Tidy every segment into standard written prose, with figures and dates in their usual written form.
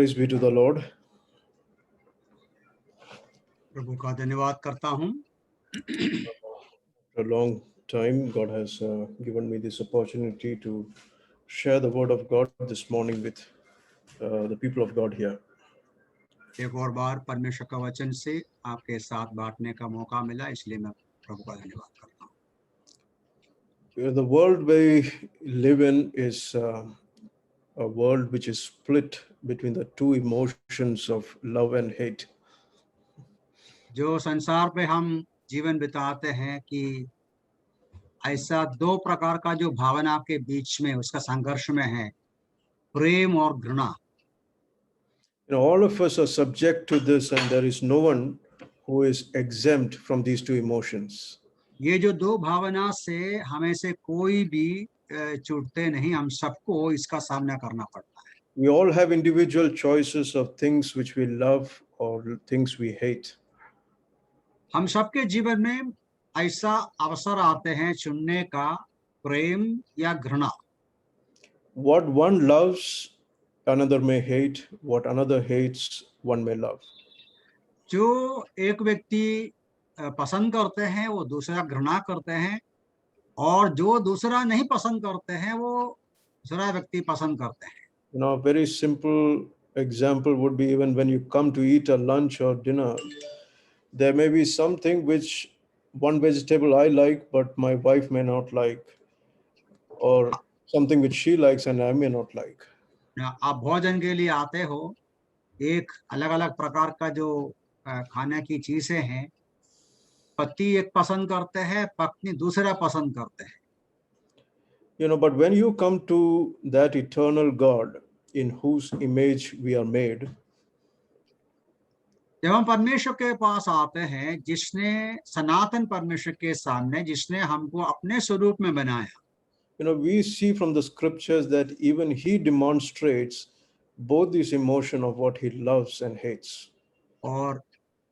Praise be to the Lord. प्रभु का धन्यवाद करता हूँ। For a long time, God has given me this opportunity to share the word of God this morning with the people of God here. एक और बार परमेश्वर का वचन से आपके साथ बांटने का मौका मिला, इसलिए मैं प्रभु का धन्यवाद करता हूँ। The world we live in is a world which is split between the two emotions of love and hate. जो संसार पे हम जीवन बिताते हैं कि ऐसा दो प्रकार का जो भावना के बीच में उसका संघर्ष में है, प्रेम और घृणा। All of us are subject to this, and there is no one who is exempt from these two emotions. ये जो दो भावना से हमें से कोई भी छूटते नहीं, हम सबको इसका सामना करना पड़ता है। We all have individual choices of things which we love or things we hate. हम सबके जीवन में ऐसा अवसर आते हैं चुनने का, प्रेम या घृणा। What one loves, another may hate. What another hates, one may love. जो एक व्यक्ति पसंद करते हैं वो दूसरा घृणा करते हैं, और जो दूसरा नहीं पसंद करते हैं वो दूसरा व्यक्ति पसंद करते हैं। A very simple example would be even when you come to eat a lunch or dinner, there may be something which one vegetable I like, but my wife may not like, or something which she likes and I may not like. आप भोजन के लिए आते हो, एक अलग अलग प्रकार का जो खाने की चीजें हैं, पति एक पसंद करते हैं, पत्नी दूसरा पसंद करते हैं। But when you come to that eternal God in whose image we are made, जब हम परमेश्वर के पास आते हैं, जिसने सनातन परमेश्वर के सामने, जिसने हमको अपने स्वरूप में बनाया, we see from the scriptures that even he demonstrates both this emotion of what he loves and hates. और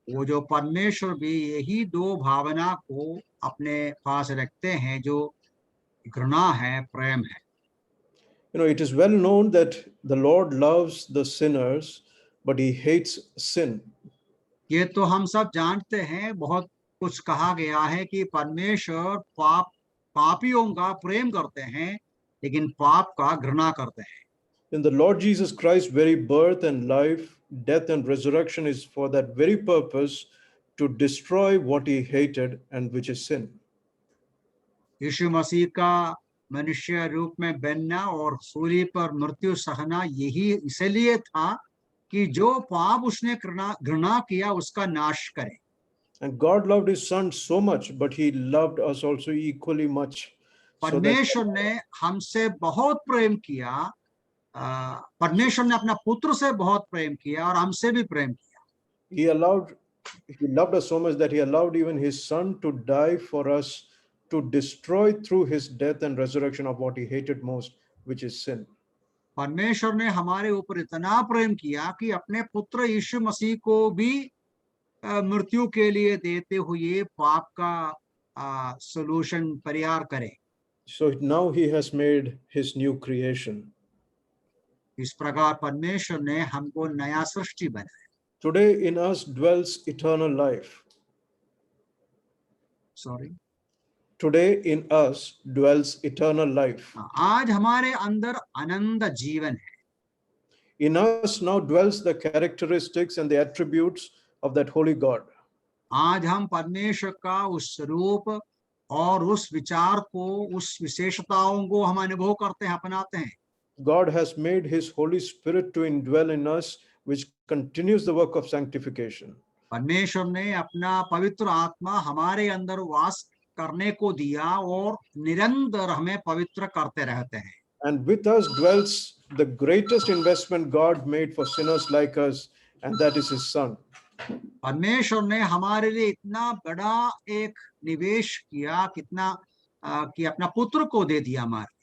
वो जो परमेश्वर भी यही दो भावना को अपने पास रखते हैं, जो घृणा है, प्रेम है। It is well known that the Lord loves the sinners, but he hates sin. ये तो हम सब जानते हैं, बहुत कुछ कहा गया है कि परमेश्वर पापियों का प्रेम करते हैं, लेकिन पाप का घृणा करते हैं। In the Lord Jesus Christ's very birth and life, death and resurrection is for that very purpose, to destroy what he hated and which is sin. यीशु मसीह का मनुष्य रूप में बनना और सूली पर मृत्यु सहना यही इसलिए था कि जो पाप उसने घृणा किया उसका नाश करे। And God loved his son so much, but he loved us also equally much. परमेश्वर ने हमसे बहुत प्रेम किया, परमेश्वर ने अपना पुत्र से बहुत प्रेम किया और हमसे भी प्रेम किया। He loved us so much that he allowed even his son to die for us, to destroy through his death and resurrection of what he hated most, which is sin. परमेश्वर ने हमारे ऊपर इतना प्रेम किया कि अपने पुत्र यीशु मसीह को भी मृत्यु के लिए देते हुए पाप का सॉल्यूशन परिहार करे। So now he has made his new creation. इस प्रकार परमेश्वर ने हमको नया सृष्टि बनाया। Today in us dwells eternal life. Today in us dwells eternal life. आज हमारे अंदर अनंत जीवन है। In us now dwells the characteristics and the attributes of that holy God. आज हम परमेश्वर का उस रूप और उस विचार को, उस विशेषताओं को हम अनुभव करते हैं, अपनाते हैं। God has made his Holy Spirit to indwell in us, which continues the work of sanctification. परमेश्वर ने अपना पवित्र आत्मा हमारे अंदर वास करने को दिया और निरंतर हमें पवित्र करते रहते हैं। And with us dwells the greatest investment God made for sinners like us, and that is his son. परमेश्वर ने हमारे लिए इतना बड़ा एक निवेश किया, कितना कि अपना पुत्र को दे दिया हमारे।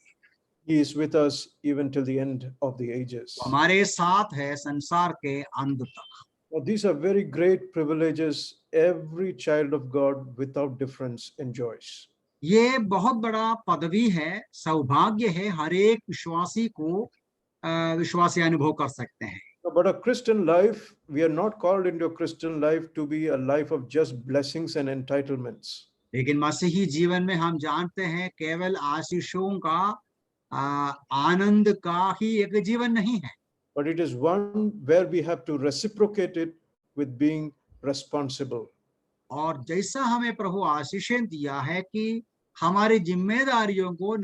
He is with us even till the end of the ages. हमारे साथ है संसार के अंत तक। Now, these are very great privileges every child of God without difference enjoys. ये बहुत बड़ा पदवी है, सौभाग्य है, हर एक विश्वासी को विश्वासी अनुभव कर सकते हैं। But a Christian life, we are not called into a Christian life to be a life of just blessings and entitlements. लेकिन मसीही जीवन में हम जानते हैं केवल आशीषों का आनंद का ही एक जीवन नहीं है, But it is one where we have to reciprocate it with being responsible. और जैसा हमें प्रभु आशीषें दिया है कि हमारी जिम्मेदारियों को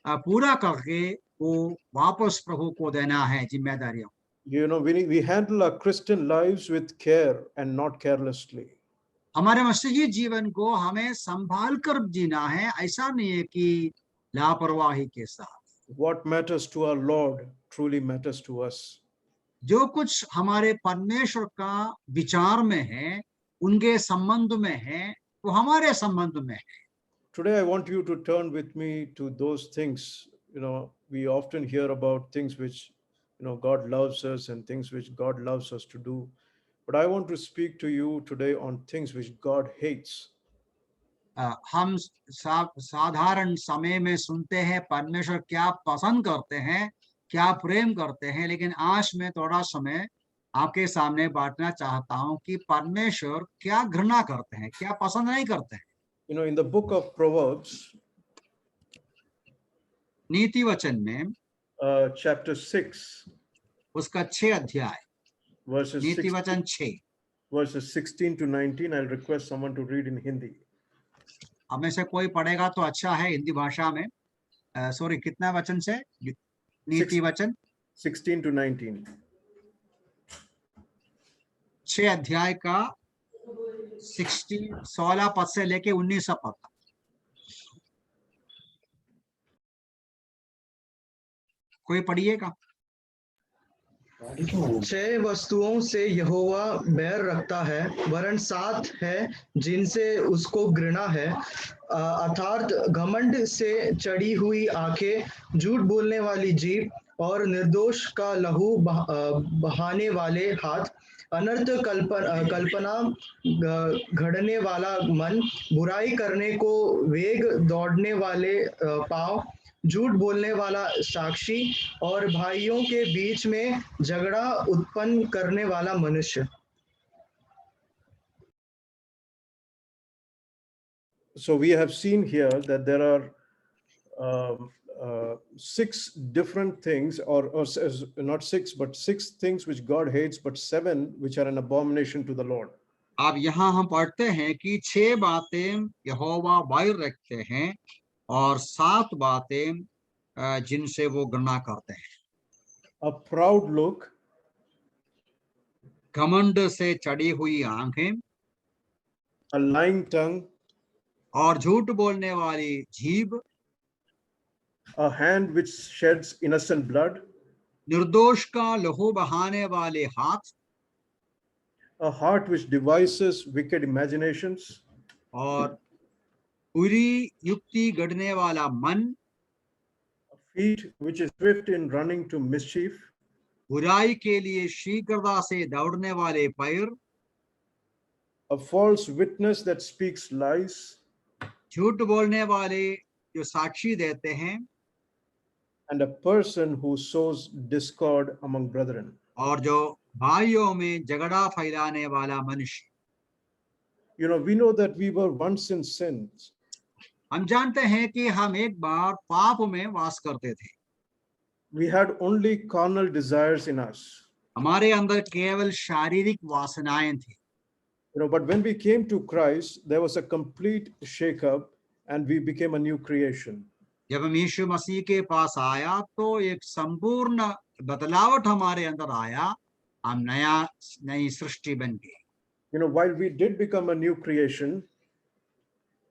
पूरा करके वो वापस प्रभु को देना है जिम्मेदारियों। You know, we handle our Christian lives with care and not carelessly. हमारे मसीही जीवन को हमें संभाल कर जीना है, ऐसा नहीं है कि लापरवाही के साथ। What matters to our Lord truly matters to us. जो कुछ हमारे परमेश्वर का विचार में है, उनके संबंध में है, वो हमारे संबंध में है। Today I want you to turn with me to those things. You know, we often hear about things which, you know, God loves us and things which God loves us to do. But I want to speak to you today on things which God hates. हम साधारण समय में सुनते हैं परमेश्वर क्या पसंद करते हैं, क्या प्रेम करते हैं, लेकिन आज मैं थोड़ा समय आपके सामने बांटना चाहता हूं कि परमेश्वर क्या घृणा करते हैं, क्या पसंद नहीं करते हैं। You know, in the book of Proverbs, नीति वचन में chapter 6, उसका 6 अध्याय, verses नीति 16, वचन 6, verses 16 to 19, I'll request someone to read in Hindi. अब में से कोई पढ़ेगा तो अच्छा है हिंदी भाषा में। सॉरी, कितना वचन से? नीति वचन 16 to 19. 6 अध्याय का 16 पद से लेके 19 पद तक। कोई पढ़िएगा। 6 वस्तुओं से यहोवा बैर रखता है, वरन 7 है जिनसे उसको घृणा है, अर्थात घमंड से चढ़ी हुई आंखें, झूठ बोलने वाली जीभ और निर्दोष का लहू बहाने वाले हाथ, अनर्थ कल्पना घड़ने वाला मन, बुराई करने को वेग दौड़ने वाले पांव, झूठ बोलने वाला साक्षी और भाइयों के बीच में झगड़ा उत्पन्न करने वाला मनुष्य। So we have seen here that there are 6 different things, or not 6, but 6 things which God hates, but 7 which are an abomination to the Lord. अब यहाँ हम पढ़ते हैं कि 6 बातें यहोवा बैर रखते हैं और 7 बातें जिनसे वो घृणा करते हैं। A proud look, घमंड से चढ़ी हुई आंखें, a lying tongue, और झूठ बोलने वाली जीभ, a hand which sheds innocent blood, निर्दोष का लहू बहाने वाले हाथ, a heart which devises wicked imaginations, और बुरी युक्ति गढ़ने वाला मन, feet which is swift in running to mischief, बुराई के लिए शीघ्रता से दौड़ने वाले पैर, a false witness that speaks lies, झूठ बोलने वाले जो साक्षी देते हैं, and a person who sows discord among brethren. और जो भाइयों में झगड़ा फैलाने वाला मनुष्य। You know, we know that we were once in sins. हम जानते हैं कि हम एक बार पाप में वास करते थे। We had only carnal desires in us. हमारे अंदर केवल शारीरिक वासनाएं थी। You know, but when we came to Christ, there was a complete shake-up and we became a new creation. जब हम यीशु मसीह के पास आया तो एक संपूर्ण बदलावट हमारे अंदर आया, हम नई सृष्टि बन गए। You know, while we did become a new creation,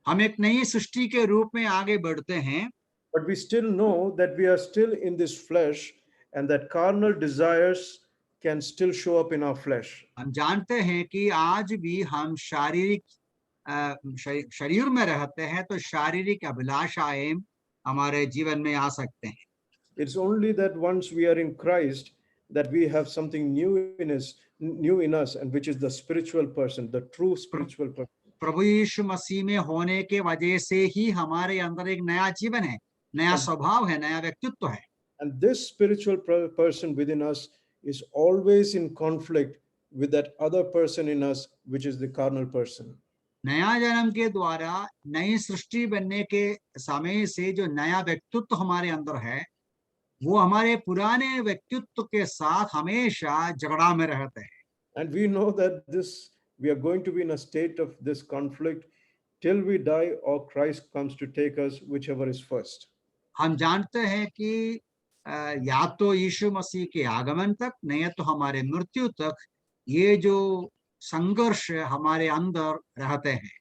हम एक नई सृष्टि के रूप में आगे बढ़ते हैं, but we still know that we are still in this flesh and that carnal desires can still show up in our flesh. हम जानते हैं कि आज भी हम शारीरिक शरीर में रहते हैं, तो शारीरिक अभिलाषाएं हमारे जीवन में आ सकते हैं। It's only that once we are in Christ that we have something new in us, and which is the spiritual person, the true spiritual person. प्रभु यीशु मसीह में होने के वजह से ही हमारे अंदर एक नया जीवन है, नया स्वभाव है, नया व्यक्तित्व है। And this spiritual person within us is always in conflict with that other person in us, which is the carnal person. नया जन्म के द्वारा नई सृष्टि बनने के समय से जो नया व्यक्तित्व हमारे अंदर है, वो हमारे पुराने व्यक्तित्व के साथ हमेशा झगड़ा में रहते हैं। And we know that we are going to be in a state of this conflict till we die or Christ comes to take us, whichever is first. हम जानते हैं कि या तो यीशु मसीह के आगमन तक, नहीं तो हमारे मृत्यु तक ये जो संघर्ष हमारे अंदर रहते हैं।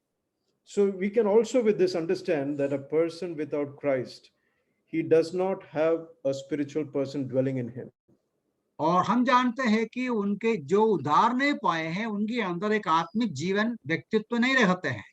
So we can also with this understand that a person without Christ, he does not have a spiritual person dwelling in him. और हम जानते हैं कि उनके जो उद्धार नहीं पाए हैं, उनके अंदर एक आत्मिक जीवन व्यक्तित्व नहीं रहते हैं।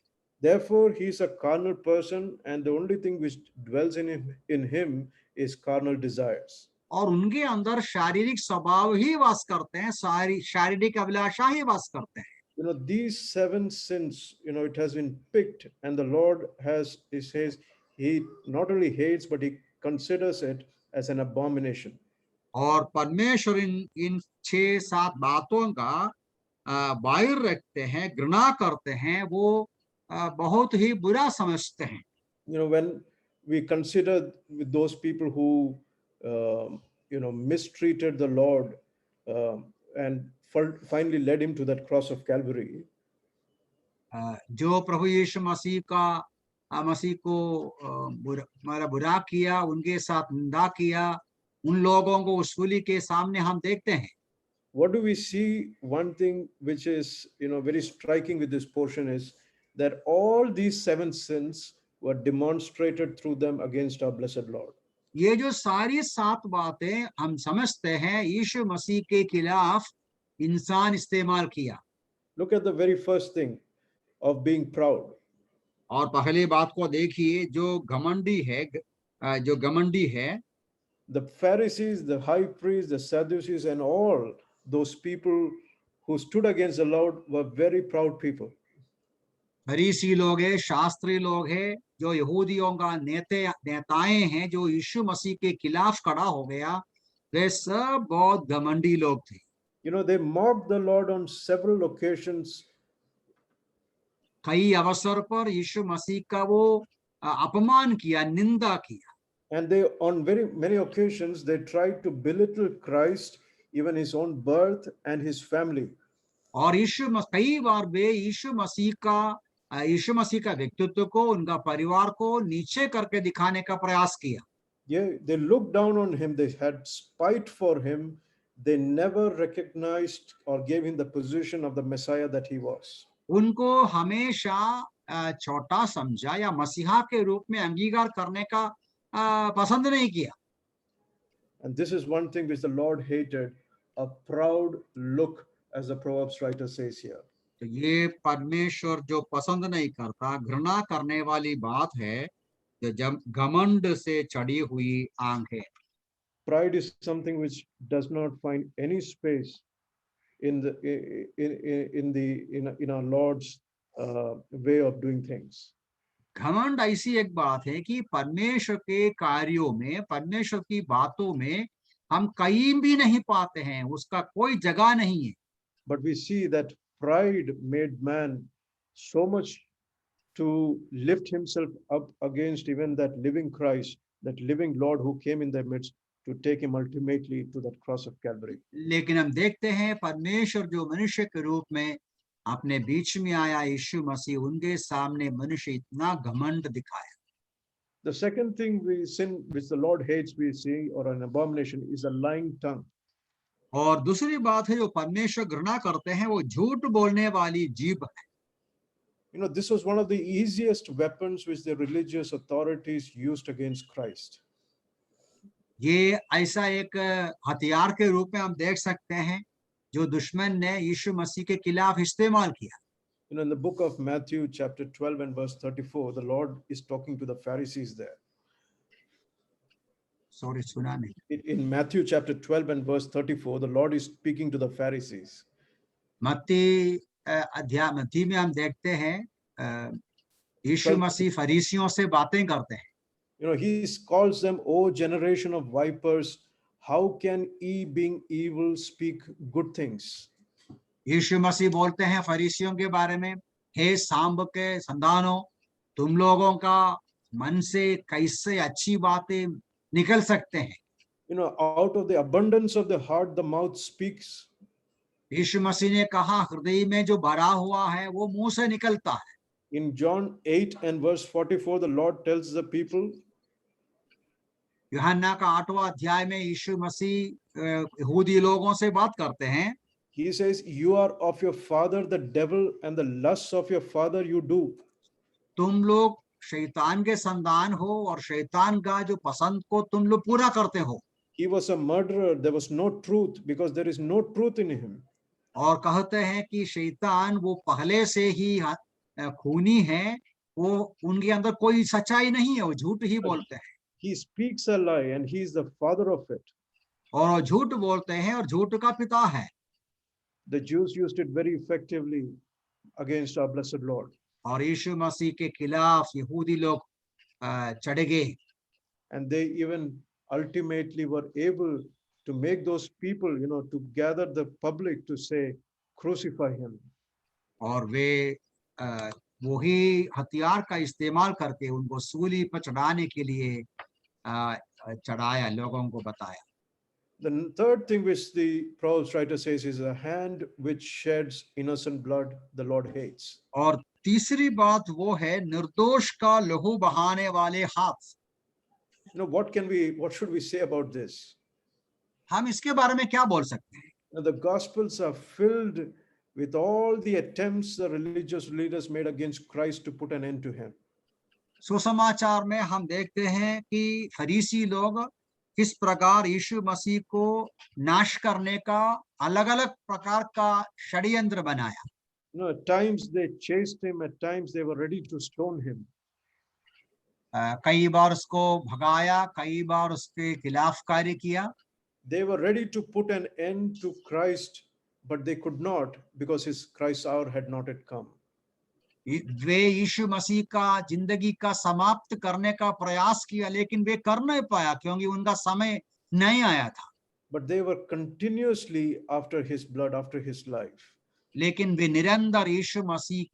Therefore, he is a carnal person, and the only thing which dwells in him is carnal desires. और उनके अंदर शारीरिक स्वभाव ही वास करते हैं, शारीरिक अभिलाषा ही वास करते हैं। You know, these 7 sins, it has been picked, and the Lord he says, he not only hates, but he considers it as an abomination. और परमेश्वर इन 6-7 बातों का बाहर रखते हैं, घृणा करते हैं, वो बहुत ही बुरा समझते हैं। When we consider with those people who mistreated the Lord and finally led him to that cross of Calvary, जो प्रभु यीशु मसीह को बुरा किया, उनके साथ निंदा किया, उन लोगों को उस सूली के सामने हम देखते हैं। What do we see? One thing which is very striking with this portion is that all these 7 sins were demonstrated through them against our blessed Lord. ये जो सारी 7 बातें हम समझते हैं यीशु मसीह के खिलाफ इंसान इस्तेमाल किया। Look at the very first thing of being proud. और पहली बात को देखिए, जो घमंडी है, The Pharisees, the high priests, the Sadducees, and all those people who stood against the Lord were very proud people. फरीसी लोग हैं, शास्त्री लोग हैं, जो यहूदियों का नेताएं हैं, जो यीशु मसीह के खिलाफ खड़ा हो गया, वे सब बहुत घमंडी लोग थे। They mocked the Lord on several occasions. कई अवसर पर यीशु मसीह का वो अपमान किया, निंदा किया। And they, on very many occasions, they tried to belittle Christ, even his own birth and his family. और कई बार वे यीशु मसीह का व्यक्तित्व को, उनका परिवार को नीचे करके दिखाने का प्रयास किया। Yeah, they looked down on him. They had spite for him. They never recognized or gave him the position of the Messiah that he was. उनको हमेशा छोटा समझा या मसीहा के रूप में अंगीकार करने का पसंद नहीं किया। And this is one thing which the Lord hated, a proud look, as the Proverbs writer says here. तो ये परमेश्वर जो पसंद नहीं करता, घृणा करने वाली बात है, जो घमंड से चढ़ी हुई आंखें। Pride is something which does not find any space in our Lord's way of doing things. घमंड ऐसी एक बात है कि परमेश्वर के कार्यों में, परमेश्वर की बातों में हम कहीं भी नहीं पाते हैं, उसका कोई जगह नहीं है। But we see that pride made man so much to lift himself up against even that living Christ, that living Lord who came in their midst to take him ultimately to that cross of Calvary. लेकिन हम देखते हैं परमेश्वर जो मनुष्य के रूप में अपने बीच में आया, यीशु मसीह, उनके सामने मनुष्य इतना घमंड दिखाया। The second thing which the Lord hates, we see, or an abomination, is a lying tongue. और दूसरी बात है जो परमेश्वर घृणा करते हैं, वो झूठ बोलने वाली जीभ है। This was one of the easiest weapons which the religious authorities used against Christ. ये ऐसा एक हथियार के रूप में हम देख सकते हैं जो दुश्मन ने यीशु मसीह के खिलाफ इस्तेमाल किया। In the book of Matthew chapter 12 and verse 34, the Lord is talking to the Pharisees there. Sorry, सुना नहीं। In Matthew chapter 12 and verse 34, the Lord is speaking to the Pharisees. मत्ती में हम देखते हैं यीशु मसीह फरीसियों से बातें करते हैं। He calls them, "O generation of vipers, how can he, being evil, speak good things? यीशु मसीह बोलते हैं फरीसियों के बारे में, हे सांब के संतानों, तुम लोगों का मन से कैसे अच्छी बातें निकल सकते हैं? You know, out of the abundance of the heart, the mouth speaks. यीशु मसीह ने कहा, हृदय में जो भरा हुआ है वो मुंह से निकलता है। In John 8 and verse 44, the Lord tells the people, यूहन्ना का 8वां अध्याय में यीशु मसीह यहूदी लोगों से बात करते हैं। He says, you are of your father the devil, and the lusts of your father you do. तुम लोग शैतान के संतान हो और शैतान का जो पसंद को तुम लोग पूरा करते हो। He was a murderer. There was no truth because there is no truth in him. और कहते हैं कि शैतान वो पहले से ही खूनी है, वो उनके अंदर कोई सच्चाई नहीं है, वो झूठ ही बोलते हैं He speaks a lie and he is the father of it. और वो झूठ बोलते हैं और झूठ का पिता है। The Jews used it very effectively against our blessed Lord. और यीशु मसीह के खिलाफ यहूदी लोग चढ़ गए। And they even ultimately were able to make those people, you know, to gather the public to say, crucify him. और वे वही हथियार का इस्तेमाल करके उनको सूली पर चढ़ाने के लिए चढ़ाया, लोगों को बताया। The third thing which the Proverbs writer says is a hand which sheds innocent blood, the Lord hates. और तीसरी बात वो है निर्दोष का लहू बहाने वाले हाथ। You know, what should we say about this? हम इसके बारे में क्या बोल सकते हैं? Now, the Gospels are filled with all the attempts the religious leaders made against Christ to put an end to him. सुसमाचार में हम देखते हैं कि फरीसी लोग किस प्रकार यीशु मसीह को नाश करने का अलग अलग प्रकार का षड्यंत्र बनाया। You know, at times they chased him, at times they were ready to stone him. कई बार उसको भगाया, कई बार उसके खिलाफ कार्य किया। They were ready to put an end to Christ, but they could not because his Christ's hour had not yet come. वे यीशु मसीह का जिंदगी का समाप्त करने का प्रयास किया, लेकिन वे कर नहीं पाया क्योंकि उनका समय नहीं आया था। But they were continuously after his blood, after his life. लेकिन वे निरंतर यीशु मसीह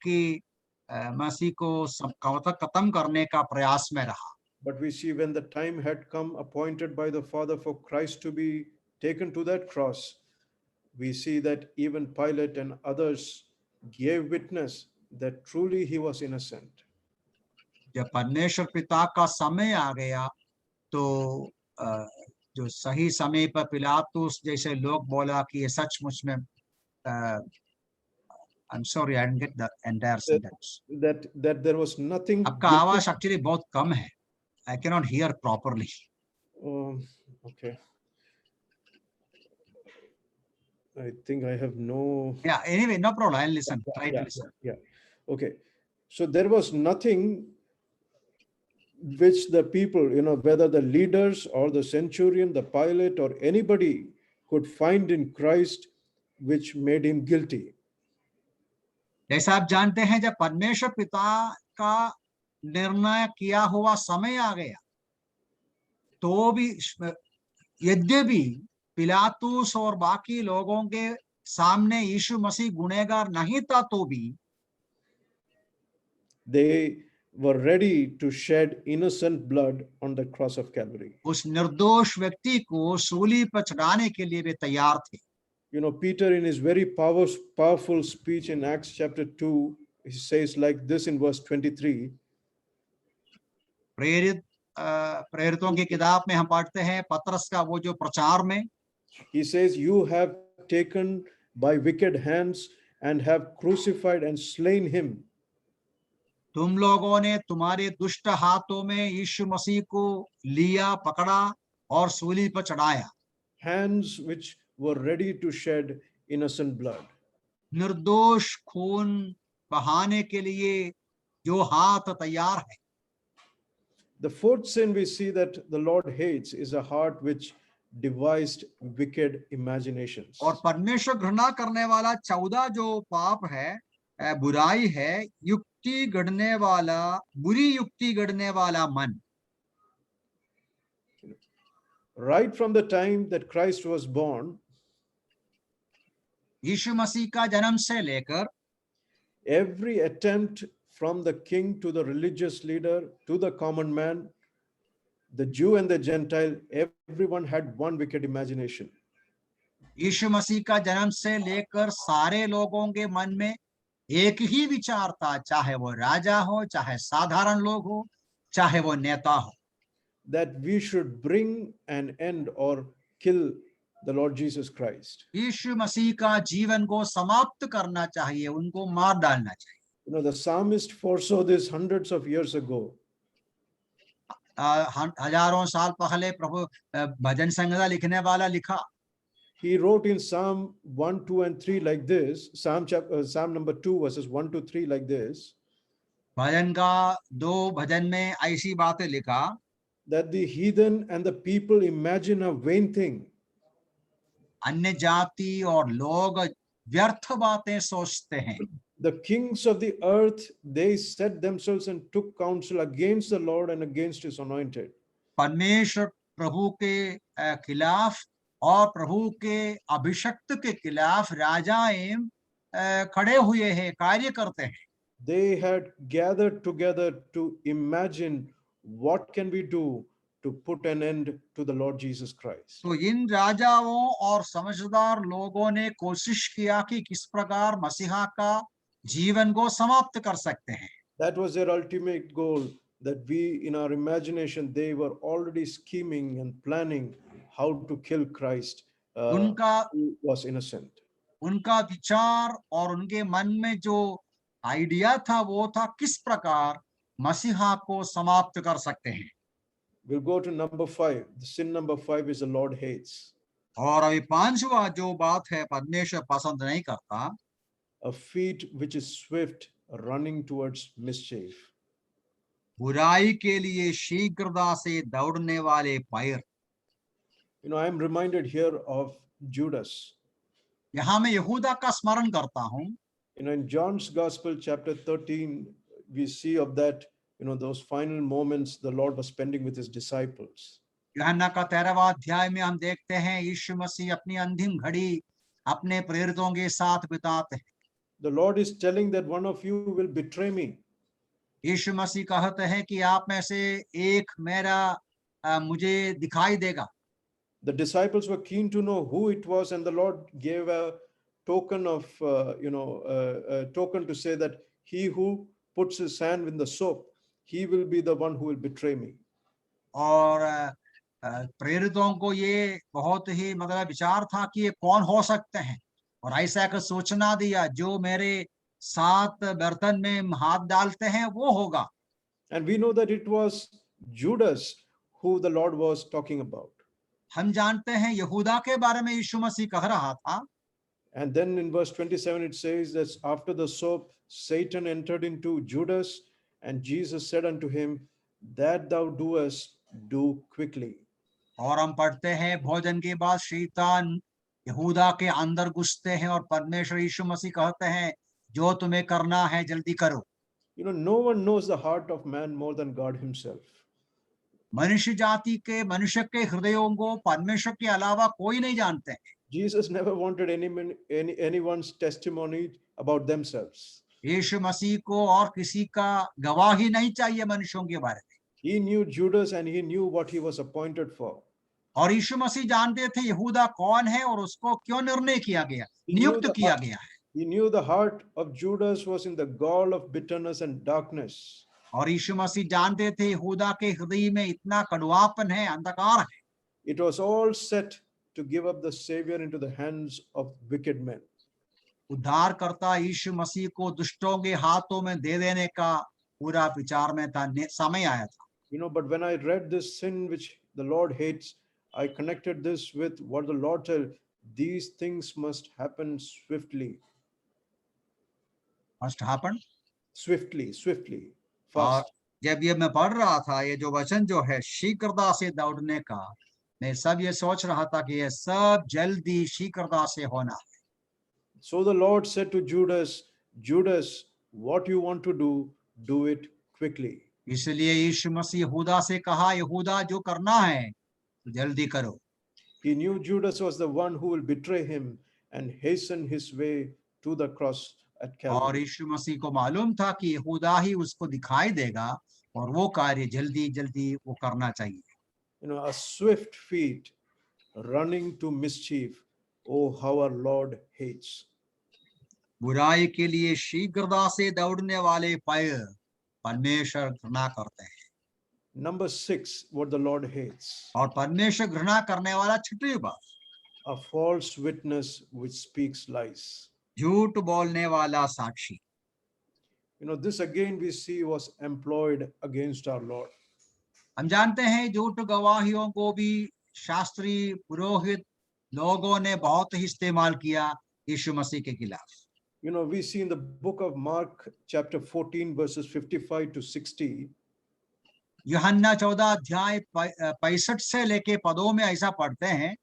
को खत्म करने का प्रयास में रहा। But we see when the time had come appointed by the Father for Christ to be taken to that cross, we see that even Pilate and others gave witness that truly he was innocent. जब परमेश्वर पिता का समय आ गया तो जो सही समय पर पिलातुस जैसे लोग बोला कि ये सचमुच में I'm sorry, I didn't get the entire sentence. That there was nothing. आपका आवाज एक्चुअली बहुत कम है. I cannot hear properly. Okay. I think I have no. Yeah. Anyway, no problem. I'll listen. Try to listen. Yeah. Okay. So there was nothing which the people, you know, whether the leaders or the centurion, the Pilate, or anybody could find in Christ which made him guilty. जैसा आप जानते हैं, जब परमेश्वर पिता का निर्णय किया हुआ समय आ गया तो भी यद्यपि पिलातुस और बाकी लोगों के सामने यीशु मसीह गुनहगार नहीं था तो भी they were ready to shed innocent blood on the cross of Calvary. उस निर्दोष व्यक्ति को सूली पर चढ़ाने के लिए वे तैयार थे। You know, Peter in his very powerful speech in Acts chapter 2, he says like this in verse 23. प्रेरितों की किताब में हम पढ़ते हैं पतरस का वो जो प्रचार में, he says, you have taken by wicked hands and have crucified and slain him. तुम लोगों ने तुम्हारे दुष्ट हाथों में यीशु मसीह को लिया, पकड़ा और सूली पर चढ़ाया। Hands which were ready to shed innocent blood. निर्दोष खून बहाने के लिए जो हाथ तैयार है। The fourth sin we see that the Lord hates is a heart which devised wicked imaginations. और परमेश्वर घृणा करने वाला 14 जो पाप है, बुराई है, युक्ति गढ़ने वाला, बुरी युक्ति गढ़ने वाला मन। Right from the time that Christ was born, यीशु मसीह का जन्म से लेकर every attempt from the king to the religious leader to the common man, the Jew and the Gentile, everyone had one wicked imagination. यीशु मसीह का जन्म से लेकर सारे लोगों के मन में एक ही विचार था, चाहे वो राजा हो, चाहे साधारण लोग हो, चाहे वो नेता हो, That we should bring an end or kill the Lord Jesus Christ. यीशु मसीह का जीवन को समाप्त करना चाहिए, उनको मार डालना चाहिए। You know, the psalmist foresaw this hundreds of years ago. हजारों साल पहले प्रभु भजन संहिता लिखने वाला लिखा, He wrote in Psalm 1, 2, and 3 like this, Psalm number 2, verses 1 to 3 like this, भजन का 2 भजन में ऐसी बातें लिखा, that the heathen and the people imagine a vain thing. अन्य जाति और लोग व्यर्थ बातें सोचते हैं। The kings of the earth, they set themselves and took counsel against the Lord and against his anointed. परमेश्वर प्रभु के खिलाफ और प्रभु के अभिषक्त के खिलाफ राजाएं खड़े हुए हैं, कार्य करते हैं। They had gathered together to imagine what can we do to put an end to the Lord Jesus Christ. तो इन राजाओं और समझदार लोगों ने कोशिश किया कि किस प्रकार मसीहा का जीवन को समाप्त कर सकते हैं। That was their ultimate goal, that we, in our imagination, they were already scheming and planning how to kill Christ, उनका who was innocent. उनका विचार और उनके मन में जो आइडिया था वो था किस प्रकार मसीहा को समाप्त कर सकते हैं। We'll go to number 5. The sin number 5 is the Lord hates. और अभी 5वां जो बात है, परमेश्वर पसंद नहीं करता, A feet which is swift, running towards mischief. बुराई के लिए शीघ्रता से दौड़ने वाले पैर। You know, I am reminded here of Judas. यहाँ मैं यहूदा का स्मरण करता हूँ। You know, in John's Gospel, chapter 13, we see of that, you know, those final moments the Lord was spending with his disciples. यूहन्ना का 13वां अध्याय में हम देखते हैं यीशु मसीह अपनी अंतिम घड़ी अपने प्रेरितों के साथ बिताते हैं। The Lord is telling that one of you will betray me. यीशु मसीह कहते हैं कि आप में से एक मुझे दिखाई देगा। The disciples were keen to know who it was, and the Lord gave a token of, a token to say that he who puts his hand in the soap, he will be the one who will betray me. और प्रेरितों को ये बहुत ही मतलब विचार था कि ये कौन हो सकते हैं, और ऐसा एक सूचना दिया, जो मेरे साथ बर्तन में हाथ डालते हैं वो होगा। And we know that it was Judas who the Lord was talking about. हम जानते हैं यहूदा के बारे में यीशु मसीह कह रहा था। And then in verse 27 it says that after the soap, Satan entered into Judas, and Jesus said unto him, that thou doest, do quickly. और हम पढ़ते हैं भोजन के बाद शैतान यहूदा के अंदर घुसते हैं और परमेश्वर यीशु मसीह कहते हैं, जो तुम्हें करना है जल्दी करो। You know, no one knows the heart of man more than God himself. मनुष्य जाति के मनुष्य के हृदयों को परमेश्वर के अलावा कोई नहीं जानते हैं। Jesus never wanted anyone's testimony about themselves. यीशु मसीह को और किसी का गवाही नहीं चाहिए मनुष्यों के बारे में। He knew Judas and he knew what he was appointed for. और यीशु मसीह जानते थे यहूदा कौन है और उसको क्यों निर्णय किया गया, नियुक्त किया गया है। He knew the heart of Judas was in the gall of bitterness and darkness. और यीशु मसीह जानते थे यहूदा के हृदय में इतना कड़वापन है, अंधकार है। It was all set to give up the Savior into the hands of wicked men. उद्धारकर्ता यीशु मसीह को दुष्टों के हाथों में दे देने का पूरा विचार में था, समय आया था। You know, but when I read this sin which the Lord hates, I connected this with what the Lord said, these things must happen swiftly. Must happen? Swiftly, और fast. जब ये मैं पढ़ रहा था, ये जो वचन जो है शीघ्रता से दौड़ने का, मैं सब ये सोच रहा था कि ये सब जल्दी शीघ्रता से होना है। So the Lord said to Judas, Judas, what you want to do it quickly. इसलिए यीशु मसीह यहूदा से कहा, यहूदा जो करना है तो जल्दी करो। He knew Judas was the one who will betray him and hasten his way to the cross at और Calvary. यीशु मसीह को मालूम था कि यहूदा ही उसको दिखाई देगा और वो कार्य जल्दी जल्दी वो करना चाहिए। You know, a swift feet running to mischief. Oh, how our Lord hates. बुराई के लिए शीघ्रता से दौड़ने वाले पैर परमेश्वर घृणा करते हैं। Number 6, what the Lord hates. और परमेश्वर घृणा करने वाला छठी बात, A false witness which speaks lies. झूठ बोलने वाला साक्षी। You know, this again we see was employed against our Lord. हम जानते हैं झूठ गवाहियों को भी शास्त्री पुरोहित लोगों ने बहुत ही इस्तेमाल किया यीशु मसीह के खिलाफ। You know, we see in the book of Mark, chapter 14, verses 55 to 60, यूहन्ना 14 अध्याय 65 से लेके पदों में ऐसा पढ़ते हैं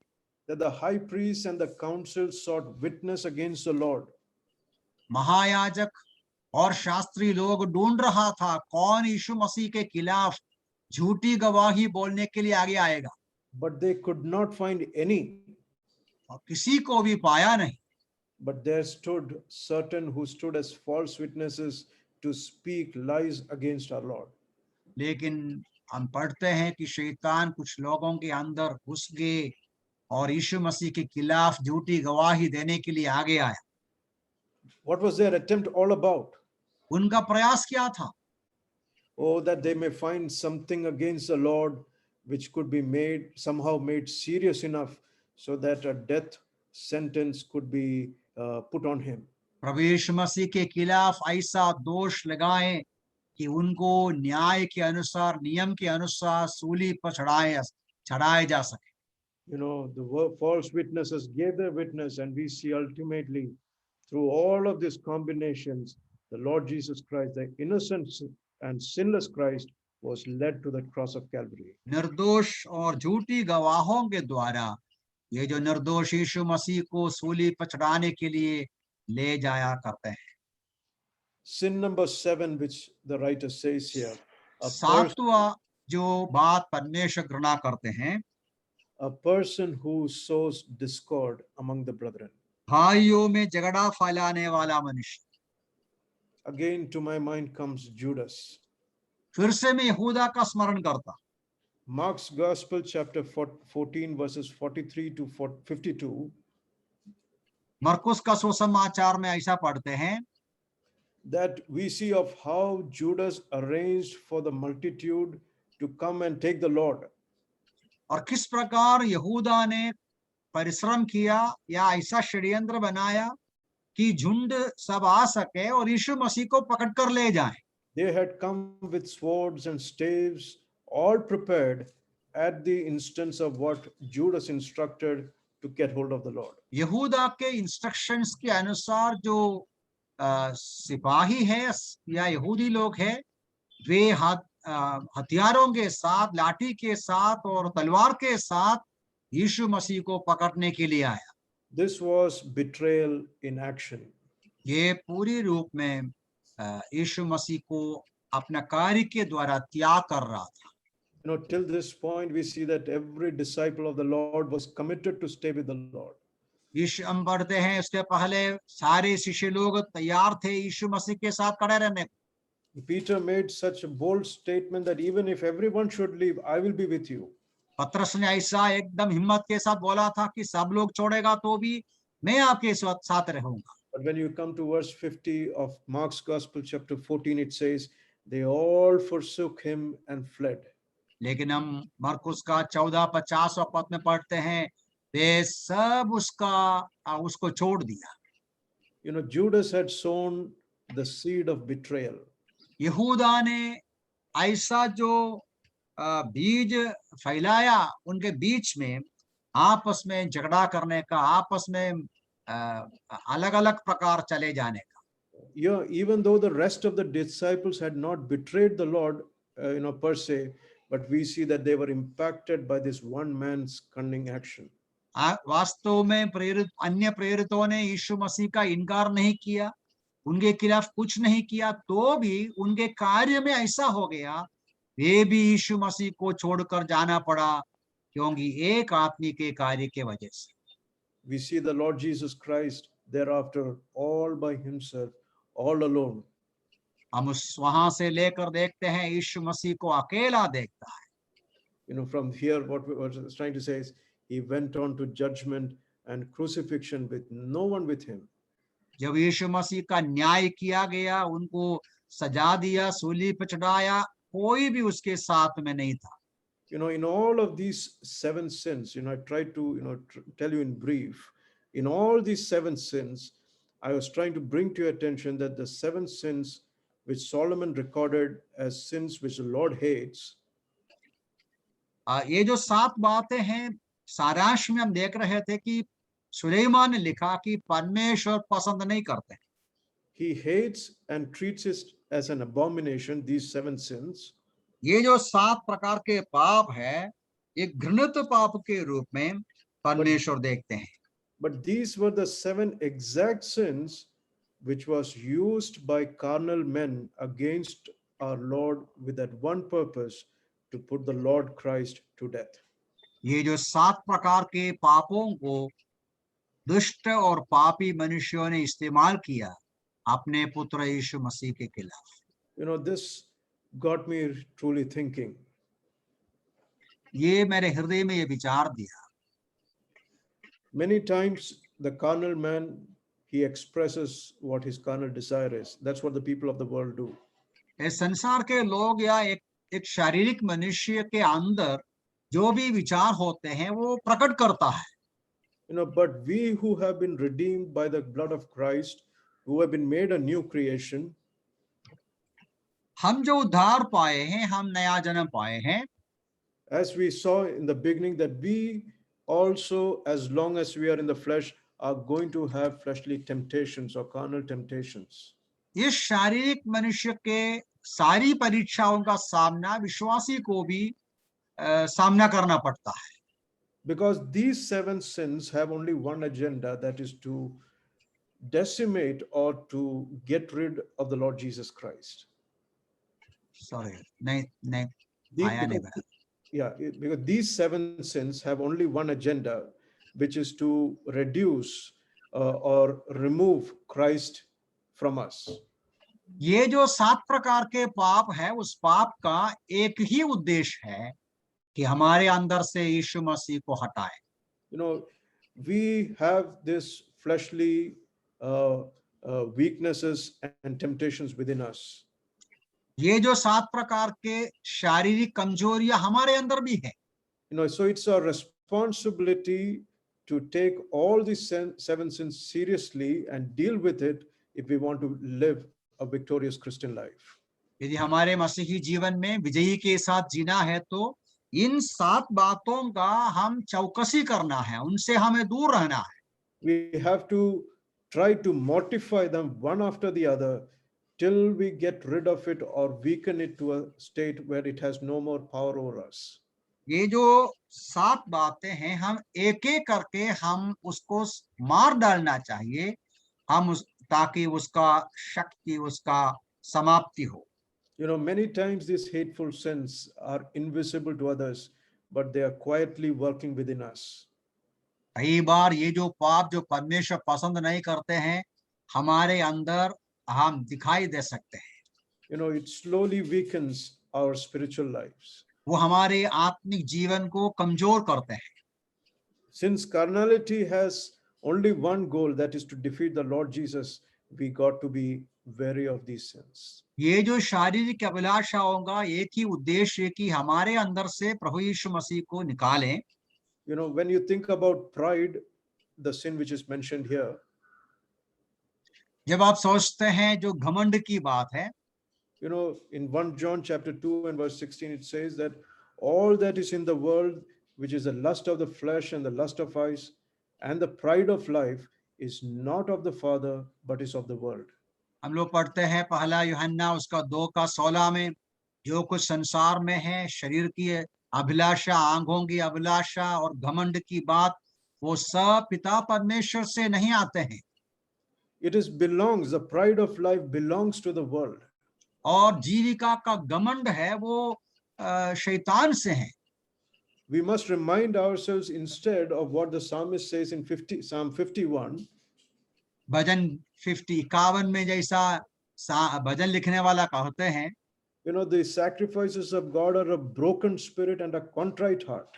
that the high priest and the council sought witness against the Lord. महायाजक और शास्त्री लोग ढूंढ रहा था कौन यीशु मसीह के खिलाफ झूठी गवाही बोलने के लिए आगे आएगा, But they could not find any. और किसी को भी पाया नहीं। But there stood certain who stood as false witnesses to speak lies against our Lord. लेकिन हम पढ़ते हैं कि शैतान कुछ लोगों के अंदर घुस गए और यीशु मसीह के खिलाफ झूठी गवाही देने के लिए आगे आया। What was their attempt all about? उनका प्रयास क्या था? Oh, that they may find something against the Lord which could be somehow made serious enough so that a death sentence could be put on him. प्रभु यीशु मसीह के खिलाफ ऐसा दोष लगाएं कि उनको न्याय के अनुसार, नियम के अनुसार सूली पर चढ़ाए जा सके। You know, the false witnesses gave their witness, and we see ultimately through all of these combinations, the Lord Jesus Christ, the innocent and sinless Christ, was led to the cross of Calvary. निर्दोष और झूठी गवाहों के द्वारा ये जो निर्दोष यीशु मसीह को सूली पर चढ़ाने के लिए ले जाया करते हैं। Sin number 7, which the writer says here, सातवां जो बात परमेश्वर घृणा करते हैं, a person who sows discord among the brethren. भाइयों में झगड़ा फैलाने वाला मनुष्य। Again, to my mind comes Judas. फिर से मैं यहूदा का स्मरण करता। Mark's Gospel, chapter 14, verses 43 to 52. मरकुस का सुसमाचार में ऐसा पढ़ते हैं That we see of how Judas arranged for the multitude to come and take the Lord. और किस प्रकार यहूदा ने परिश्रम किया या ऐसा षड्यंत्र बनाया कि झुंड सब आ सके और यीशु मसीह को पकड़ कर ले जाएं। They had come with swords and staves, all prepared at the instance of what Judas instructed to get hold of the Lord. यहूदा के इंस्ट्रक्शंस के अनुसार जो सिपाही है या यहूदी लोग हैं, वे हथियारों के साथ, लाठी के साथ और तलवार के साथ यीशु मसीह को पकड़ने के लिए आया। This was betrayal in action. ये पूरी रूप में यीशु मसीह को अपना कार्य के द्वारा त्याग कर रहा था। You know, till this point, we see that every disciple of the Lord was committed to stay with the Lord. यीशु हम पढ़ते हैं उसके पहले सारे शिष्य लोग तैयार थे यीशु मसीह के साथ खड़े रहने को। Peter made such a bold statement that even if everyone should leave, I will be with you. पतरस ने ऐसा एकदम हिम्मत के साथ बोला था कि सब लोग छोड़ेगा तो भी मैं आपके साथ रहूंगा। But when you come to verse 50 of Mark's Gospel, chapter 14, it says, they all forsook him and fled. लेकिन हम मरकुस का 14:50 पद में पढ़ते हैं, वे सब उसको छोड़ दिया। You know, Judas had sown the seed of betrayal. यहूदा ने ऐसा जो बीज फैलाया उनके बीच में, आपस में झगड़ा करने का, आपस में अलग अलग प्रकार चले जाने का। Yeah, even though the rest of the disciples had not betrayed the Lord, per se, but we see that they were impacted by this one man's cunning action. वास्तव में अन्य प्रेरितों ने यीशु मसीह का इनकार नहीं किया, उनके खिलाफ कुछ नहीं किया, तो भी उनके कार्य में ऐसा हो गया, वे भी यीशु मसीह को छोड़कर जाना पड़ा, क्योंकि एक आदमी के कार्य के वजह से। We see the Lord Jesus Christ thereafter all by himself, all alone. हम उस वहां से लेकर देखते हैं यीशु मसीह को अकेला देखता है। From here, what I was trying to say is he went on to judgment and crucifixion with no one with him. जब यीशु मसीह का न्याय किया गया, उनको सजा दिया, सूली पर चढ़ाया, कोई भी उसके साथ में नहीं था। In all of these 7 sins, I tried to, tell you in brief, in all these 7 sins, I was trying to bring to your attention that the 7 sins which Solomon recorded as sins which the Lord hates, ये जो 7 बातें हैं, सारांश में हम देख रहे थे कि सुलेमान ने लिखा कि परमेश्वर पसंद नहीं करते। he hates and treats it as an abomination, these 7 sins. ये जो 7 प्रकार के पाप है, एक घृणित पाप के रूप में परमेश्वर देखते हैं। But these were the 7 exact sins which was used by carnal men against our Lord with that one purpose, to put the Lord Christ to death. ये जो 7 प्रकार के पापों को दुष्ट और पापी मनुष्यों ने इस्तेमाल किया अपने पुत्र यीशु मसीह के खिलाफ। This got me truly thinking. ये मेरे हृदय में ये विचार दिया। Many times the carnal man, he expresses what his carnal desire is. That's what the people of the world do. इस संसार के लोग या एक शारीरिक मनुष्य के अंदर जो भी विचार होते हैं वो प्रकट करता है। But we who have been redeemed by the blood of Christ, who have been made a new creation, हम जो उद्धार पाए हैं, हम नया जन्म पाए हैं, as we saw in the beginning, that we also, as long as we are in the flesh, are going to have fleshly temptations or carnal temptations. इस शारीरिक मनुष्य के सारी परीक्षाओं का सामना विश्वासी को भी सामना करना पड़ता है। Because these 7 sins have only one agenda, that is to decimate or to get rid of the Lord Jesus Christ. Sorry, नहीं आया नहीं बना। Yeah, because these 7 sins have only one agenda, which is to reduce or remove Christ from us. ये जो 7 प्रकार के पाप है, उस पाप का एक ही उद्देश्य है कि हमारे अंदर से यीशु मसीह को हटाए। We have this fleshly weaknesses and temptations within us. ये जो 7 प्रकार के शारीरिक कमजोरियां हमारे अंदर भी है। So it's our responsibility to take all these 7 sins seriously and deal with it if we want to live a victorious Christian life. यदि हमारे मसीही जीवन में विजयी के साथ जीना है तो इन 7 बातों का हम चौकसी करना है, उनसे हमें दूर रहना है। We have to try to mortify them one after the other till we get rid of it or weaken it to a state where it has no more power over us. ये जो 7 बातें हैं, हम एक एक करके हम उसको मार डालना चाहिए, ताकि उसका शक्ति, उसका समाप्ति हो। Many times these hateful sins are invisible to others, but they are quietly working within us. कई बार ये जो पाप जो परमेश्वर पसंद नहीं करते हैं, हमारे अंदर हम दिखाई दे सकते हैं। It slowly weakens our spiritual lives. वो हमारे आत्मिक जीवन को कमजोर करते हैं। Since carnality has only one goal, that is to defeat the Lord Jesus, we got to be wary of these sins. ये जो शारीरिक अभिलाषाओं का एक ही उद्देश्य है कि हमारे अंदर से प्रभु यीशु मसीह को निकालें। When you think about pride, the sin which is mentioned here, जब आप सोचते हैं जो घमंड की बात है, in 1 John chapter 2 and verse 16, it says that all that is in the world, which is the lust of the flesh and the lust of eyes and the pride of life, is not of the Father, but is of the world. हम लोग पढ़ते हैं पहला यूहन्ना उसका 2:16 में, जो कुछ संसार में है, शरीर की अभिलाषा, आंखों की अभिलाषा और घमंड की बात, वो सब पिता परमेश्वर से नहीं आते हैं। The pride of life belongs to the world. और जीविका का घमंड है वो शैतान से है। we must remind ourselves instead of what the psalmist says in Psalm 51. भजन 51 में जैसा भजन लिखने वाला कहते हैं, You know, the sacrifices of God are a broken spirit and a contrite heart.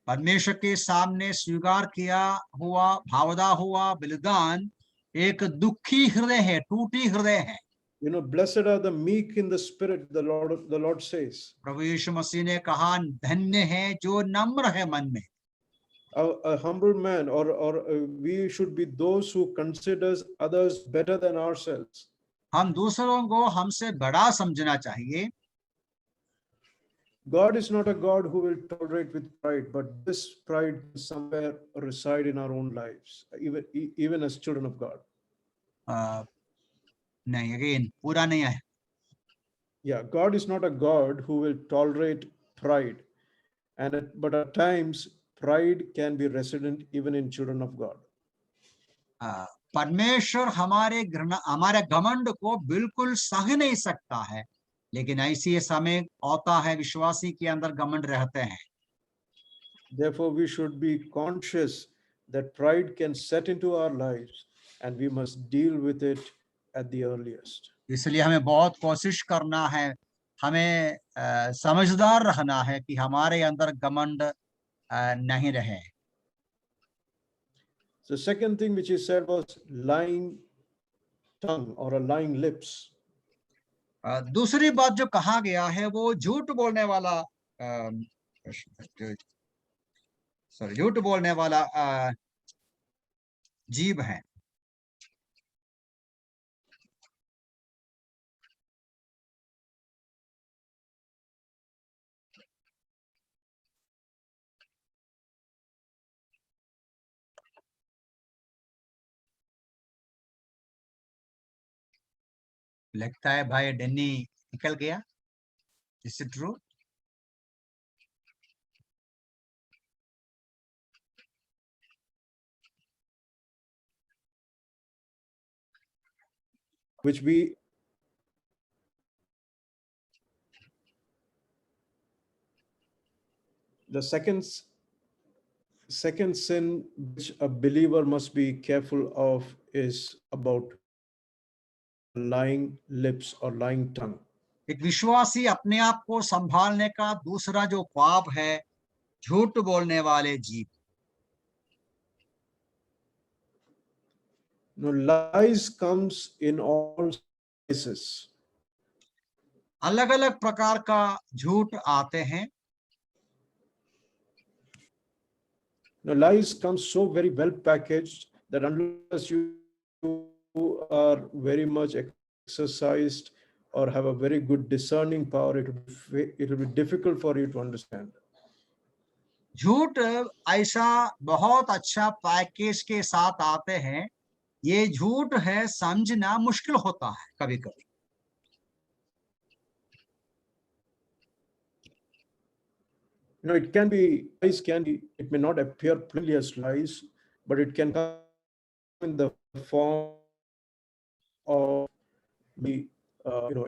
परमेश्वर के सामने स्वीकार किया हुआ भावदा हुआ बलिदान एक दुखी हृदय है, टूटी हृदय है। You know, blessed are the meek in the spirit, the Lord says. प्रभु यीशु मसीह ने कहा, धन्य है जो नम्र है मन में। A humble man, or we should be those who considers others better than ourselves. हम दूसरों को हमसे बड़ा समझना चाहिए। God is not a God who will tolerate with pride, but this pride will somewhere reside in our own lives, even as children of God. नहीं, again पूरा नहीं है। Yeah, God is not a God who will tolerate pride, but at times pride can be resident even in children of God. परमेश्वर हमारे घमंड को बिल्कुल सह नहीं सकता है, लेकिन ऐसी समय आता है विश्वासी के अंदर घमंड रहते हैं। Therefore, we should be conscious that pride can set into our lives, and we must deal with it at the earliest. इसलिए हमें बहुत कोशिश करना है, हमें समझदार रहना है कि हमारे अंदर घमंड नहीं रहे। The second thing which he said was lying tongue or a lying lips. दूसरी बात जो कहा गया है वो झूठ बोलने वाला जीभ है। लगता है भाई डन्नी निकल गया। Is it true? Which we the second sin which a believer must be careful of is about lying lips or lying tongue. एक विश्वासी अपने आप को संभालने का दूसरा जो पाप है, झूठ बोलने वाले जीभ। No, lies comes in all places. अलग अलग प्रकार का झूठ आते हैं। No, lies come so very well packaged that unless you are very much exercised or have a very good discerning power, it will be difficult for you to understand. झूठ ऐसा बहुत अच्छा पैकेज के साथ आते हैं, ये झूठ है समझना मुश्किल होता है कभी कभी। You know, it may not appear plainly as lies, but it can come in the form of the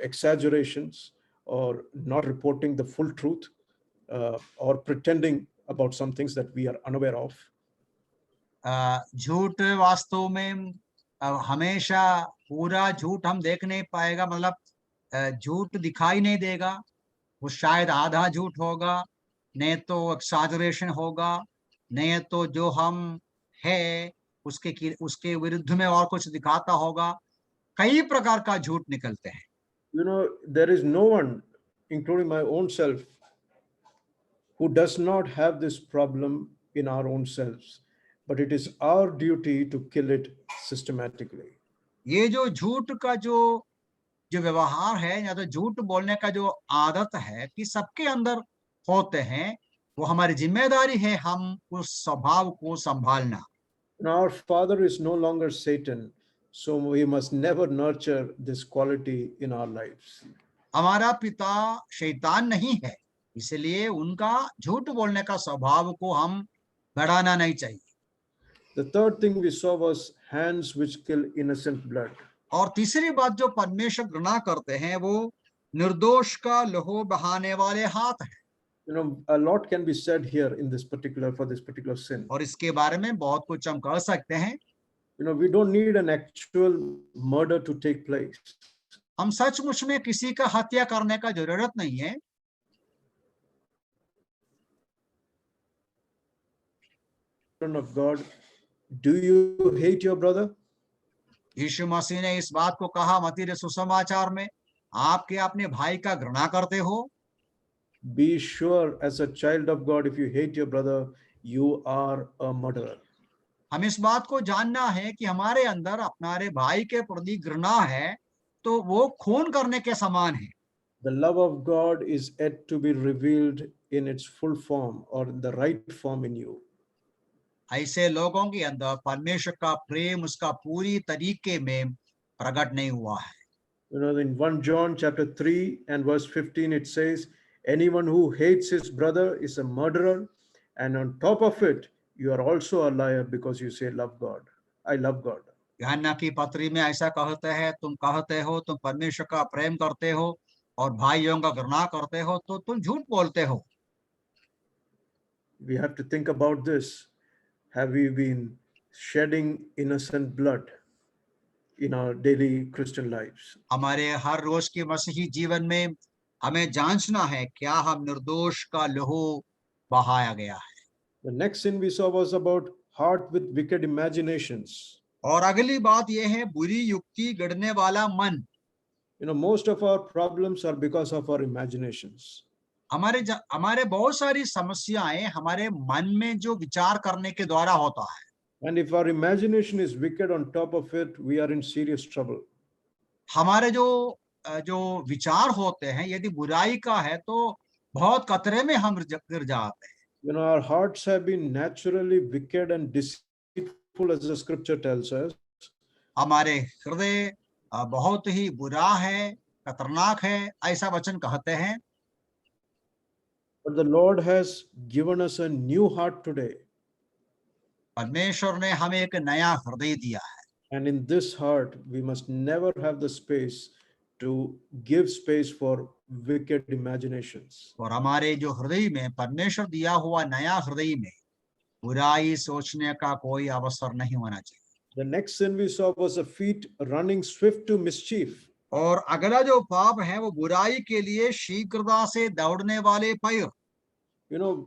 exaggerations or not reporting the full truth, or pretending about some things that we are unaware of. झूठ वास्तव में हमेशा पूरा झूठ हम देख नहीं पाएगा, मतलब झूठ दिखाई नहीं देगा, वो शायद आधा झूठ होगा, नहीं तो एक्सैजरेशन होगा, नहीं तो जो हम है उसके विरुद्ध में और कुछ दिखाता होगा। कई प्रकार का झूठ निकलते हैं। You know, there is no one, including my own self, who does not have this problem in our own selves, but it is our duty to kill it systematically. ये जो झूठ का जो व्यवहार है या तो झूठ बोलने का जो आदत है कि सबके अंदर होते हैं, वो हमारी जिम्मेदारी है हम उस स्वभाव को संभालना। Our Father is no longer Satan, so we must never nurture this quality in our lives. हमारा पिता शैतान नहीं है, इसलिए उनका झूठ बोलने का स्वभाव को हम बढ़ाना नहीं चाहिए। The third thing we saw was hands which kill innocent blood. और तीसरी बात जो परमेश्वर घृणा करते हैं वो निर्दोष का लहू बहाने वाले हाथ हैं। A lot can be said here in this particular for this particular sin. और इसके बारे में बहुत कुछ हम कह सकते हैं. We don't need an actual murder to take place. हम सचमुच में किसी का हत्या करने का जरूरत नहीं है. Of God, do you hate your brother? यीशु मसीह ने इस बात को कहा मत्ती रे सुसमाचार में, आप क्या अपने भाई का घृणा करते हो? Be sure, as a child of God, if you hate your brother, you are a murderer. हम इस बात को जानना है कि हमारे अंदर अपने भाई के प्रति घृणा है तो वो खून करने के समान है. The love of God is yet to be revealed in its full form or in the right form in you. ऐसे लोगों के अंदर परमेश्वर का प्रेम उसका पूरी तरीके में प्रकट नहीं हुआ है. In 1 John chapter 3 and verse 15, it says, anyone who hates his brother is a murderer. And on top of it, you are also a liar because you say, love God. I love God. यूहन्ना की पत्री में ऐसा कहते हैं, तुम कहते हो तुम परमेश्वर का प्रेम करते हो और भाइयों का घृणा करते हो तो तुम झूठ बोलते हो. We have to think about this. Have we been shedding innocent blood in our daily Christian lives? हमारे हर रोज के मसीही जीवन में हमें जांचना है क्या हम निर्दोष का लहू बहाया गया है. The next sin we saw was about heart with wicked imaginations. और अगली बात यह है बुरी युक्ति गढ़ने वाला मन. Most of our problems are because of our imaginations. हमारे बहुत सारी समस्याएं हमारे मन में जो विचार करने के द्वारा होता है. And if our imagination is wicked on top of it, we are in serious trouble. हमारे जो विचार होते हैं यदि बुराई का है तो बहुत खतरे में हम गिर जाते हैं. Our hearts have been naturally wicked and deceitful, as the scripture tells us. हमारे हृदय बहुत ही बुरा है, खतरनाक है, ऐसा वचन कहते हैं. But the Lord has given us a new heart today. परमेश्वर ने हमें एक नया हृदय दिया है. And in this heart, we must never have the space to give space for wicked imaginations. और हमारे जो हृदय में परमेश्वर दिया हुआ नया हृदय में बुराई सोचने का कोई अवसर नहीं होना चाहिए. The next sin we saw was the feet running swift to mischief. और अगला जो पाप है वो बुराई के लिए शीघ्रता से दौड़ने वाले पैर.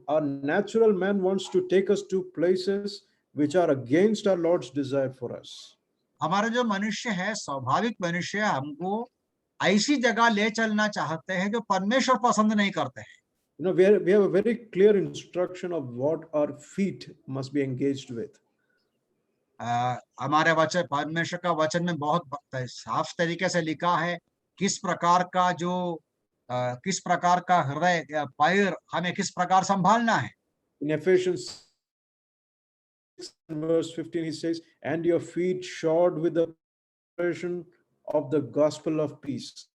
Our natural man wants to take us to places which are against our Lord's desire for us. हमारा जो मनुष्य है स्वाभाविक मनुष्य हमको ऐसी जगह ले चलना चाहते हैं जो परमेश्वर पसंद नहीं करते हैं. We have a very clear instruction of what our feet must be engaged with. हमारे वचन परमेश्वर का वचन में बहुत साफ तरीके से लिखा है किस प्रकार का हृदय पैर हमें किस प्रकार संभालना है. In Ephesians 6 verse 15, he says, and your feet shod with the preparation of the gospel of peace.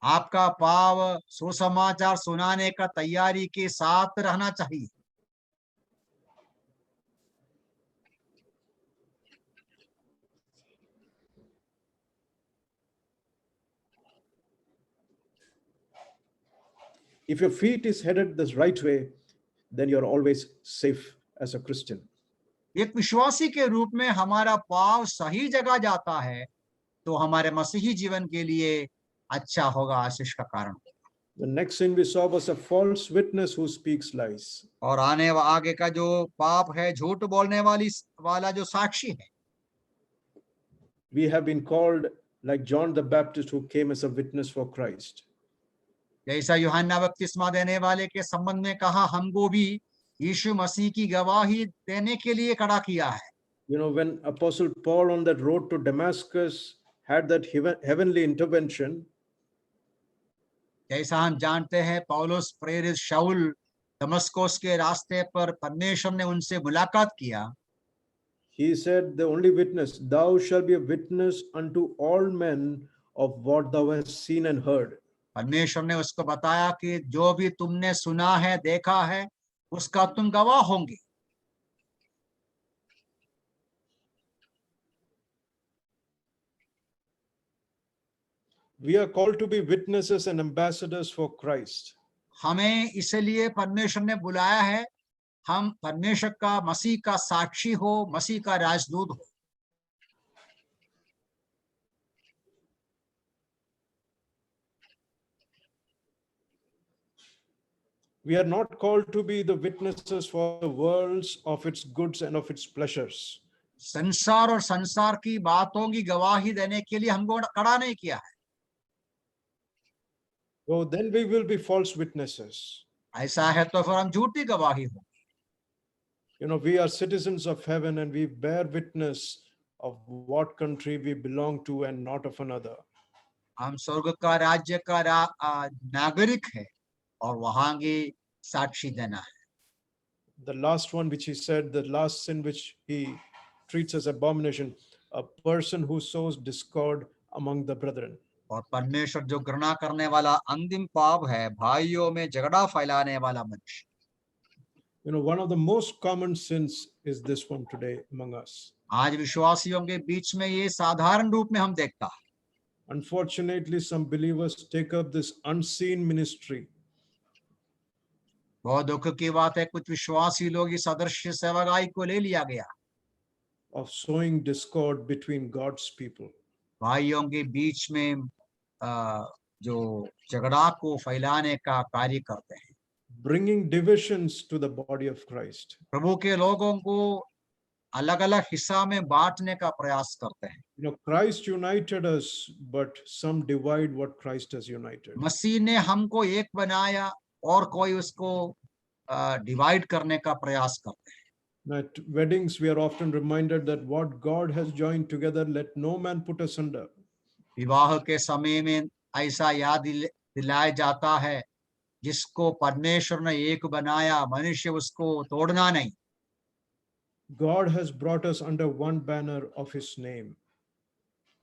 आपका पाव सुसमाचार सुनाने का तैयारी के साथ रहना चाहिए. If your feet is headed the right way, then you're always safe as a Christian. एक विश्वासी के रूप में हमारा पाव सही जगह जाता है तो हमारे मसीही जीवन के लिए अच्छा होगा, आशीष का कारण होगा. The next sin we saw was a false witness who speaks lies. और आगे का जो पाप है झूठ बोलने वाला जो साक्षी है. We have been called like John the Baptist who came as a witness for Christ. जैसा यूहन्ना बपतिस्मा देने वाले के संबंध में कहा हमको भी यीशु मसीह की गवाही देने के लिए खड़ा किया है. When Apostle Paul on that road to Damascus had that heavenly intervention, जैसा हम जानते हैं पौलुस प्रेरित शाऊल दमस्कस के रास्ते पर परमेश्वर ने उनसे मुलाकात किया. he said, the only witness, thou shalt be a witness unto all men of what thou hast seen and heard. परमेश्वर ने उसको बताया कि जो भी तुमने सुना है देखा है उसका तुम गवाह होंगे. We are called to be witnesses and ambassadors for Christ. हमें इसलिए परमेश्वर ने बुलाया है, हम परमेश्वर का, मसीह का साक्षी हो, मसीह का राजदूत हो। We are not called to be the witnesses for the worlds of its goods and of its pleasures. संसार और संसार की बातों की गवाही देने के लिए हमको खड़ा नहीं किया है। So then we will be false witnesses. ऐसा है तो फिर हम झूठी गवाही हो। You know, we are citizens of heaven and we bear witness of what country we belong to and not of another. हम स्वर्ग का राज्य का नागरिक है और वहां की साक्षी देना है। The last one which he said, the last sin which he treats as abomination, a person who sows discord among the brethren. और परमेश्वर जो घृणा करने वाला अंतिम पाप है, भाइयों में झगड़ा फैलाने वाला मनुष्य। You know, one of the most common sins is this one today among us. आज विश्वासियों के बीच में ये साधारण रूप में हम देखता है। Unfortunately, some believers take up this unseen ministry बहुत दुख की बात है, कुछ विश्वासी लोग इस अदृश्य सेवकाई को ले लिया गया, of sowing discord between God's people. भाइयों के बीच में जो झगड़ा को फैलाने का कार्य करते हैं, Bringing divisions to the body of Christ. प्रभु के लोगों को अलग अलग हिस्सा में बांटने का प्रयास करते हैं। You know, Christ united us, but some divide what Christ has united. मसीह ने हमको एक बनाया और कोई उसको डिवाइड करने का प्रयास करते हैं। At weddings, we are often reminded that what God has joined together, let no man put asunder. विवाह के समय में ऐसा याद दिलाया जाता है, जिसको परमेश्वर ने एक बनाया, मनुष्य उसको तोड़ना नहीं। God has brought us under one banner of his name.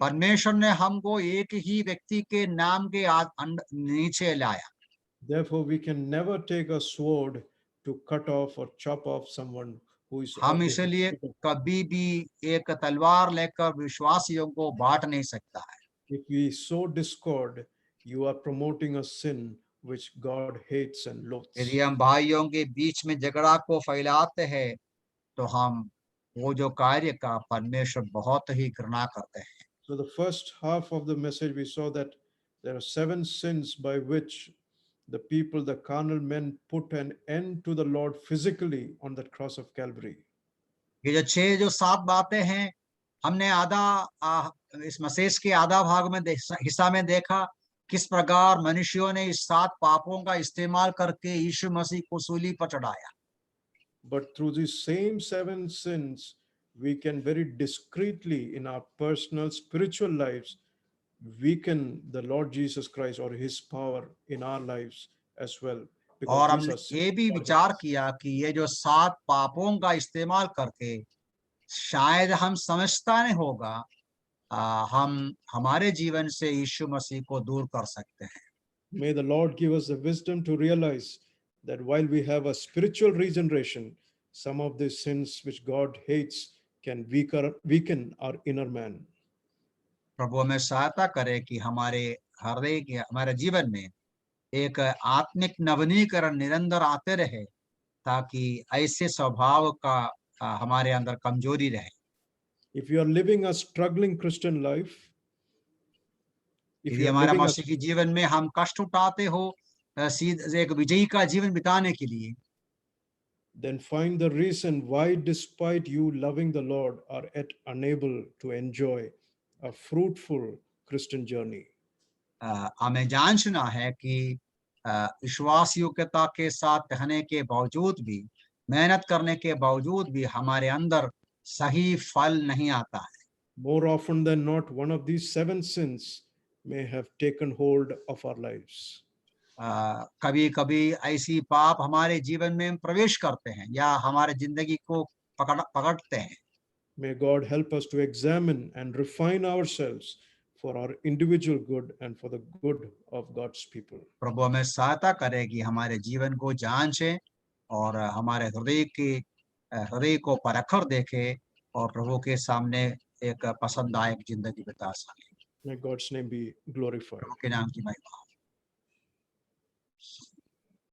परमेश्वर ने हमको एक ही व्यक्ति के नाम के नीचे लाया। Therefore, we can never take a sword to cut off or chop off someone who is. हम इसलिए कभी भी एक तलवार लेकर विश्वासियों को बांट नहीं सकता है। If we sow discord, you are promoting a sin which God hates and loathes. यदि हम भाइयों के बीच में झगड़ा को फैलाते हैं, तो हम वो जो कार्य का परमेश्वर बहुत ही घृणा करते हैं। So the first half of the message, we saw that there are 7 sins by which the people, the carnal men, put an end to the Lord physically on that cross of Calvary. ये जो 7 बातें हैं, हमने इस message के आधा भाग में हिस्सा में देखा किस प्रकार मनुष्यों ने इस 7 पापों का इस्तेमाल करके यीशु मसीह को सूली पर चढ़ाया। But through these same 7 sins, we can very discreetly in our personal spiritual lives weaken the Lord Jesus Christ or his power in our lives as well. और हमने ये भी विचार किया कि ये जो 7 पापों का इस्तेमाल करके शायद हम समझता नहीं होगा, हम हमारे जीवन से यीशु मसीह को दूर कर सकते हैं। May the Lord give us the wisdom to realize that while we have a spiritual regeneration, some of the sins which God hates can weaken our inner man. प्रभु हमें सहायता करे कि हमारे हृदय के, हमारे जीवन में एक आत्मिक नवीनीकरण निरंतर आते रहे, ताकि ऐसे स्वभाव का हमारे अंदर कमजोरी रहे। If you are living a struggling Christian life, यदि हमारा मसीही जीवन में हम कष्ट उठाते हो एक विजयी का जीवन बिताने के लिए, then find the reason why, despite you loving the Lord, are yet unable to enjoy a fruitful Christian journey. हमें जांचना है कि विश्वास योग्यता के साथ रहने के बावजूद भी, मेहनत करने के बावजूद भी हमारे अंदर सही फल नहीं आता है। More often than not, one of these 7 sins may have taken hold of our lives. कभी कभी ऐसी पाप हमारे जीवन में प्रवेश करते हैं या हमारे जिंदगी को पकड़ते हैं। May God help us to examine and refine ourselves for our individual good and for the good of God's people. प्रभु हमें सहायता करे कि हमारे जीवन को जांचे और हमारे हृदय को परखकर देखे और प्रभु के सामने एक पसंदायक जिंदगी बिता सके। May God's name be glorified. प्रभु के नाम की महिमा हो।